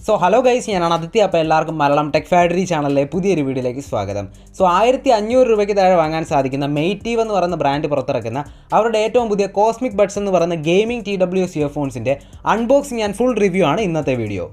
So hello guys, I am Aditya. Malayalam Tech Factory channel പുതിയൊരു വീഡിയോയിലേക്ക് സ്വാഗതം. So 1500 രൂപയ്ക്ക് താഴെ വാങ്ങാൻ സാധിക്കുന്ന Mative എന്ന് പറയുന്ന ബ്രാൻഡ് പുറത്തിറക്കുന്ന അവരുടെ ഏറ്റവും പുതിയ Cosmic Buds എന്ന് പറയുന്ന Gaming TWS Earphonesന്റെ അൺബോക്സിംഗ് ആൻഡ് ഫുൾ റിവ്യൂ ആണ് ഇന്നത്തെ വീഡിയോ.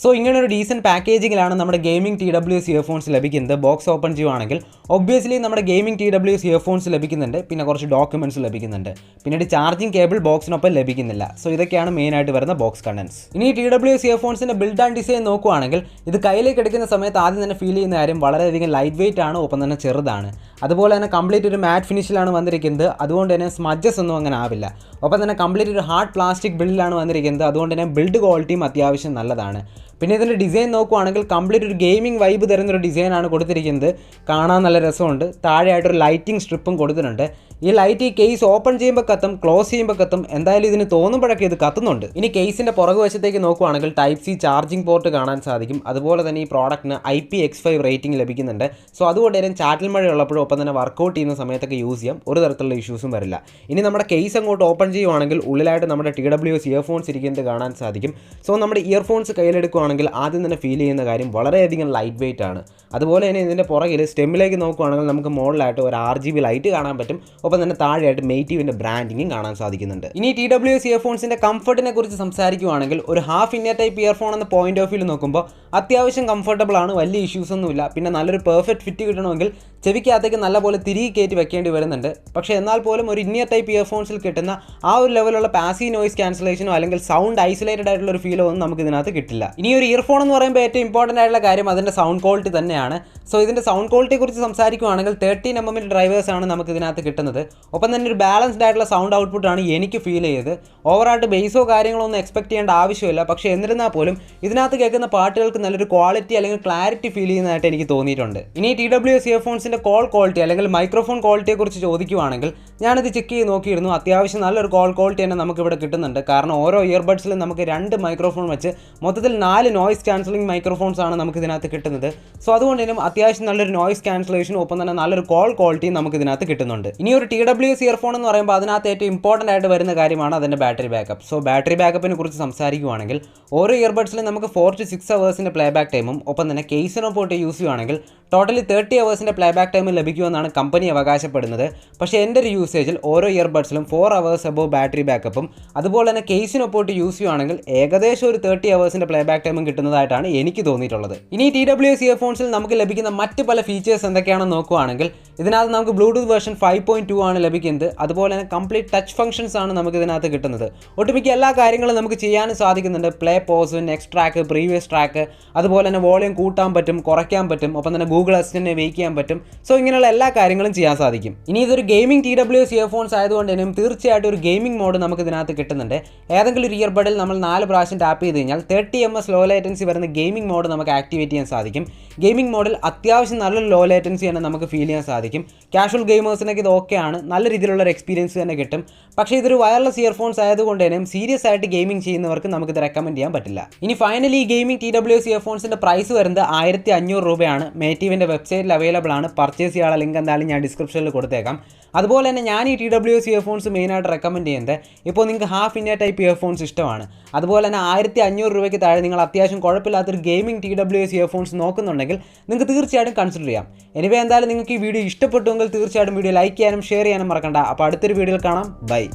So, ഇങ്ങനെ ഒരു ഡീസൻറ്റ് പാക്കേജിങ്ങിലാണ് നമ്മുടെ ഗെയിമിംഗ് TWS ഇയർഫോൺസ് ലഭിക്കുന്നത്. ബോക്സ് ഓപ്പൺ ചെയ്യുവാണെങ്കിൽ ഒബ്വിയസ്ലി നമ്മുടെ ഗെയിമിംഗ് TWS ഇയർഫോൺസ് ലഭിക്കുന്നുണ്ട്, പിന്നെ കുറച്ച് ഡോക്യുമെൻറ്റ്സ് ലഭിക്കുന്നുണ്ട്, പിന്നീട് ചാർജിങ് കേബിൾ ബോക്സിനൊപ്പം ലഭിക്കുന്നില്ല. സോ ഇതൊക്കെയാണ് മെയിനായിട്ട് വരുന്ന ബോക്സ് കണ്ടൻസ്. ഇനി TWS ഇയർഫോൺസിൻ്റെ ബിൽഡ് ആൻഡ് ഡിസൈൻ നോക്കുവാണെങ്കിൽ ഇത് കയ്യിലേക്ക് എടുക്കുന്ന സമയത്ത് ആദ്യം തന്നെ ഫീൽ ചെയ്യുന്ന കാര്യം വളരെയധികം ലൈറ്റ് വെയിറ്റ് ആണ്, ഒപ്പം തന്നെ ചെറുതാണ്. അതുപോലെ തന്നെ കംപ്ലീറ്റ് ഒരു മാറ്റ് ഫിനിഷിലാണ് വന്നിരിക്കുന്നത്, അതുകൊണ്ട് തന്നെ സ്മഡ്ജസ് ഒന്നും അങ്ങനെ ആവില്ല. ഒപ്പം തന്നെ കംപ്ലീറ്റ് ഒരു ഹാർഡ് പ്ലാസ്റ്റിക് ബിൽഡിലാണ് വന്നിരിക്കുന്നത്, അതുകൊണ്ട് തന്നെ ബിൽഡ് ക്വാളിറ്റിയും അത്യാവശ്യം നല്ലതാണ്. പിന്നെ ഇതിൻ്റെ ഡിസൈൻ നോക്കുവാണെങ്കിൽ കംപ്ലീറ്റ് ഒരു ഗെയിമിംഗ് വൈബ് തരുന്നൊരു ഡിസൈനാണ് കൊടുത്തിരിക്കുന്നത്. കാണാൻ നല്ല രസമുണ്ട്. താഴെയായിട്ടൊരു ലൈറ്റിംഗ് സ്ട്രിപ്പും കൊടുത്തിട്ടുണ്ട്. ഈ ലൈറ്റ് ഈ കേസ് ഓപ്പൺ ചെയ്യുമ്പോൾ കത്തും, ക്ലോസ് ചെയ്യുമ്പോൾ കത്തും. എന്തായാലും ഇതിന് തോന്നുമ്പോഴൊക്കെ ഇത് കത്തുന്നുണ്ട്. ഇനി കേസിൻ്റെ പുറകു വശത്തേക്ക് നോക്കുവാണെങ്കിൽ ടൈപ്പ് സി ചാർജിങ് പോർട്ട് കാണാൻ സാധിക്കും. അതുപോലെ തന്നെ ഈ പ്രോഡക്റ്റിന് IPX5 റേറ്റിംഗ് ലഭിക്കുന്നുണ്ട്. സോ അതുകൊണ്ട് തന്നെ ചാറ്റൽ മഴ ഉള്ളപ്പോഴും ഒപ്പം തന്നെ വർക്കൗട്ട് ചെയ്യുന്ന സമയത്തൊക്കെ യൂസ് ചെയ്യാം, ഒരു തരത്തിലുള്ള ഇഷ്യൂസും വരില്ല. ഇനി നമ്മുടെ കേസ് അങ്ങോട്ട് ഓപ്പൺ ചെയ്യുവാണെങ്കിൽ ഉള്ളിലായിട്ട് നമ്മുടെ TWS ഇയർഫോൺസ് ഇരിക്കുന്നത് കാണാൻ സാധിക്കും. സോ നമ്മുടെ ഇയർഫോൺസ് കയ്യിലെടുക്കുകയാണെങ്കിൽ ആദ്യം തന്നെ ഫീൽ ചെയ്യുന്ന കാര്യം വളരെയധികം ലൈറ്റ് വെയിറ്റ് ആണ്. അതുപോലെ തന്നെ ഇതിൻ്റെ പുറകിൽ സ്റ്റെമ്മിലേക്ക് നോക്കുകയാണെങ്കിൽ നമുക്ക് മുകളിലായിട്ട് ഒരു RGB ലൈറ്റ് കാണാൻ പറ്റും, ഒപ്പം തന്നെ താഴെയായിട്ട് മേറ്റീവിൻ്റെ ബ്രാൻഡിങ്ങും കാണാൻ സാധിക്കുന്നുണ്ട്. ഇനി TWS ഇയർഫോൺസിൻ്റെ കംഫർട്ടിനെ കുറിച്ച് സംസാരിക്കുകയാണെങ്കിൽ ഒരു ഹാഫ് ഇന്നർ ടൈപ്പ് ഇയർഫോൺ എന്ന പോയിന്റ് ഓഫ് വ്യൂ നോക്കുമ്പോൾ അത്യാവശ്യം കംഫർട്ടബിൾ ആണ്, വലിയ ഇഷ്യൂസ് ഒന്നുമില്ല. പിന്നെ നല്ലൊരു പെർഫെക്റ്റ് ഫിറ്റ് കിട്ടണമെങ്കിൽ ചെവിക്കകത്തേക്ക് നല്ലപോലെ തിരികെ കയറ്റി വെക്കേണ്ടി വരുന്നുണ്ട്. പക്ഷേ എന്നാൽ പോലും ഒരു ഇന്നർ ടൈപ്പ് ഇയർഫോൺസിൽ കിട്ടുന്ന ആ ഒരു ലെവലുള്ള പാസീവ് നോയിസ് ക്യാൻസലേഷനോ അല്ലെങ്കിൽ സൗണ്ട് ഐസൊലേറ്റഡ് ആയിട്ടുള്ള ഒരു ഫീലോ ഒന്നും നമുക്ക് ഇതിനകത്ത് കിട്ടില്ല. ഇനി ഒരു ഇയർഫോൺ എന്ന് പറയുമ്പോൾ ഏറ്റവും ഇമ്പോർട്ടൻ്റ് ആയിട്ടുള്ള കാര്യം അതിൻ്റെ സൗണ്ട് ക്വാളിറ്റി തന്നെയാണ്. സോ ഇതിൻ്റെ സൗണ്ട് ക്വാളിറ്റിയെ കുറിച്ച് സംസാരിക്കുകയാണെങ്കിൽ 13mm ഡ്രൈവേഴ്സാണ് നമുക്ക് ഇതിനകത്ത് കിട്ടുന്നത്. ഒപ്പം തന്നെ ഒരു ബാലൻസ്ഡ് ആയിട്ടുള്ള സൗണ്ട് ഔട്ട്പുട്ടാണ് എനിക്ക് ഫീൽ ചെയ്തത്. ഓവറായിട്ട് ബേസോ കാര്യങ്ങളോ ഒന്നും എക്സ്പെക്ട് ചെയ്യേണ്ട ആവശ്യമില്ല. പക്ഷേ എന്നിരുന്നാൽ പോലും ഇതിനകത്ത് കേൾക്കുന്ന പാട്ടുകൾക്ക് നല്ലൊരു ക്വാളിറ്റി അല്ലെങ്കിൽ ക്ലാരിറ്റി ഫീൽ ചെയ്യുന്നതായിട്ട് എനിക്ക് തോന്നിയിട്ടുണ്ട്. ഇനി TWS ഇയർഫോൺസിൻ്റെ കോൾ ക്വാളിറ്റി അല്ലെങ്കിൽ മൈക്രോഫോൺ ക്വാളിറ്റിയെ കുറിച്ച് ചോദിക്കുകയാണെങ്കിൽ ഞാനിത് ചെക്ക് ചെയ്ത് നോക്കിയിരുന്നു. അത്യാവശ്യം നല്ലൊരു കോൾ ക്വാളിറ്റി തന്നെ നമുക്കിവിടെ കിട്ടുന്നുണ്ട്. കാരണം ഓരോ ഇയർബഡ്സിലും നമുക്ക് 2 മൈക്രോഫോൺ വെച്ച് മൊത്തത്തിൽ 4 നോയ്സ് ക്യാൻസലിംഗ് മൈക്രോഫോൺസ് ആണ് നമുക്ക് ഇതിനകത്ത് കിട്ടുന്നത്. സോ അതുകൊണ്ട് തന്നെ അത്യാവശ്യം നല്ലൊരു നോയ്സ് ക്യാൻസലേഷനും ഒപ്പം തന്നെ നല്ലൊരു കോൾ ക്വാളിറ്റിയും നമുക്ക് ഇതിനകത്ത് കിട്ടുന്നുണ്ട്. ഇനി ഒരു TWS ഇയർഫോൺ എന്ന് പറയുമ്പോൾ അതിനകത്ത് ഏറ്റവും ഇമ്പോർട്ടൻ്റ് ആയിട്ട് വരുന്ന കാര്യമാണ് അതിൻ്റെ ബാറ്ററി ബാക്കപ്പ്. സോ ബാറ്ററി ബാക്കപ്പിനെ കുറിച്ച് സംസാരിക്കുകയാണെങ്കിൽ ഓരോ ഇയർബഡ്സിലും നമുക്ക് 4 to 6 അവേഴ്സിൻ്റെ പ്ലേ ബാക്ക് ടൈമും ഒപ്പം തന്നെ കേസിനോ പോയിട്ട് യൂസ് ചെയ്യുകയാണെങ്കിൽ ടോട്ടലി 30 അവേഴ്സിൻ്റെ പ്ലേ ബാക്ക് ടൈം ലഭിക്കുമെന്നാണ് കമ്പനി അവകാശപ്പെടുന്നത്. പക്ഷേ എൻ്റെ ഒരു യൂസേജിൽ ഓരോ ഇയർബഡ്സിലും 4 അവേഴ്സ് അബോവ് ബാറ്ററി ബാക്കപ്പും അതുപോലെ തന്നെ കേസിനൊപ്പോട്ട് യൂസ് ചെയ്യുകയാണെങ്കിൽ ഏകദേശം ഒരു 30 അവേഴ്സിൻ്റെ പ്ലേ ബാക്ക് ടൈമും കിട്ടുന്നതായിട്ടാണ് എനിക്ക് തോന്നിയിട്ടുള്ളത്. ഇനി TWS ഇയർഫോൺസിൽ നമുക്ക് ലഭിക്കുന്ന മറ്റ് പല ഫീച്ചേഴ്സ് എന്തൊക്കെയാണെന്ന് നോക്കുകയാണെങ്കിൽ ഇതിനകത്ത് നമുക്ക് ബ്ലൂടൂത്ത് വേർഷൻ 5.2 ആണ് ലഭിക്കുന്നത്. അതുപോലെ തന്നെ കംപ്ലീറ്റ് ടച്ച് ഫംഗ്ഷൻസ് ആണ് നമുക്ക് ഇതിനകത്ത് കിട്ടുന്നത്. ഒട്ടുമിക്ക എല്ലാ കാര്യങ്ങളും നമുക്ക് ചെയ്യാനും സാധിക്കുന്നുണ്ട്. Play, pause, next track, previous track, അതുപോലെ തന്നെ വോളിയം കൂട്ടാൻ പറ്റും, കുറയ്ക്കാൻ പറ്റും, ഒപ്പം തന്നെ ഗൂഗിൾ അസിസ്റ്റന്റിനെ വെയിറ്റ് ചെയ്യാൻ പറ്റും. സോ ഇങ്ങനെയുള്ള എല്ലാ കാര്യങ്ങളും ചെയ്യാൻ സാധിക്കും. ഇനി ഇതൊരു ഗെയിമിംഗ് TWS ഇയർഫോൺസ് ആയതുകൊണ്ട് തന്നെ തീർച്ചയായിട്ടും ഒരു ഗെയിമിംഗ് മോഡ് നമുക്ക് ഇതിനകത്ത് കിട്ടുന്നുണ്ട്. ഏതെങ്കിലും ഒരു ഇയർബഡിൽ നമ്മൾ 4 പ്രാവശ്യം ടാപ്പ് ചെയ്ത് കഴിഞ്ഞാൽ 30 ms ലോ ലേറ്റൻസി വരുന്ന ഗെയിമിംഗ് മോഡ് നമുക്ക് ആക്ടിവേറ്റ് ചെയ്യാൻ സാധിക്കും. ഗെയിമിംഗ് മോഡിൽ അത്യാവശ്യം നല്ലൊരു ലോ ലേറ്റൻസി തന്നെ നമുക്ക് ഫീൽ ചെയ്യാൻ സാധിക്കും. കാഷ്വൽ ഗെയിമേഴ്സിനൊക്കെ ഇത് ഓക്കെയാണ്, നല്ല രീതിയിലുള്ള ഒരു എക്സ്പീരിയൻസ് തന്നെ കിട്ടും. പക്ഷേ ഇതൊരു വയർലെസ് ഇയർഫോൺസ് ആയതുകൊണ്ട് തന്നെ സീരിയസ് ആയിട്ട് ഗെയിമിംഗ് ചെയ്യുന്നവർക്ക് നമുക്കിത് റെക്കമെൻഡ് ചെയ്യാൻ പറ്റില്ല. ഇനി ഫൈനലി ഈ ഗെയിമിംഗ് TWS ഇയർഫോൺസിൻ്റെ പ്രൈസ് വരുന്നത് 1500 രൂപയാണ്. മേറ്റീവിൻ്റെ വെബ്സൈറ്റിൽ അവൈലബിൾ ആണ്. പർച്ചേസ് ചെയ്യാനുള്ള ലിങ്ക് എന്തായാലും ഞാൻ ഡിസ്ക്രിപ്ഷനിൽ കൊടുത്തേക്കാം. അതുപോലെ തന്നെ ഞാൻ ഈ TWS ഇയർഫോൺസ് മെയിനായിട്ട് റെക്കമെൻഡ് ചെയ്യുന്നത് ഇപ്പോൾ നിങ്ങൾക്ക് ഹാഫ് ഇന്നർ ടൈപ്പ് ഇയർഫോൺസ് ഇഷ്ടമാണ്, അതുപോലെ തന്നെ 1500 രൂപയ്ക്ക് താഴെ നിങ്ങൾ അത്യാവശ്യം കുഴപ്പമില്ലാത്തൊരു ഗെയിമിംഗ് TWS ഇയർഫോൺസ് നോക്കുന്നുണ്ടെങ്കിൽ നിങ്ങൾക്ക് തീർച്ചയായിട്ടും കൺസിഡർ ചെയ്യാം. എനിവേ എന്തായാലും നിങ്ങൾക്ക് ഈ വീഡിയോ ഇഷ്ടപ്പെട്ടുവെങ്കിൽ തീർച്ചയായിട്ടും വീഡിയോ ലൈക്ക് ചെയ്യാനും ഷെയർ ചെയ്യാനും മറക്കണ്ട. അപ്പോൾ അടുത്തൊരു വീഡിയോയിൽ കാണാം. ബൈ.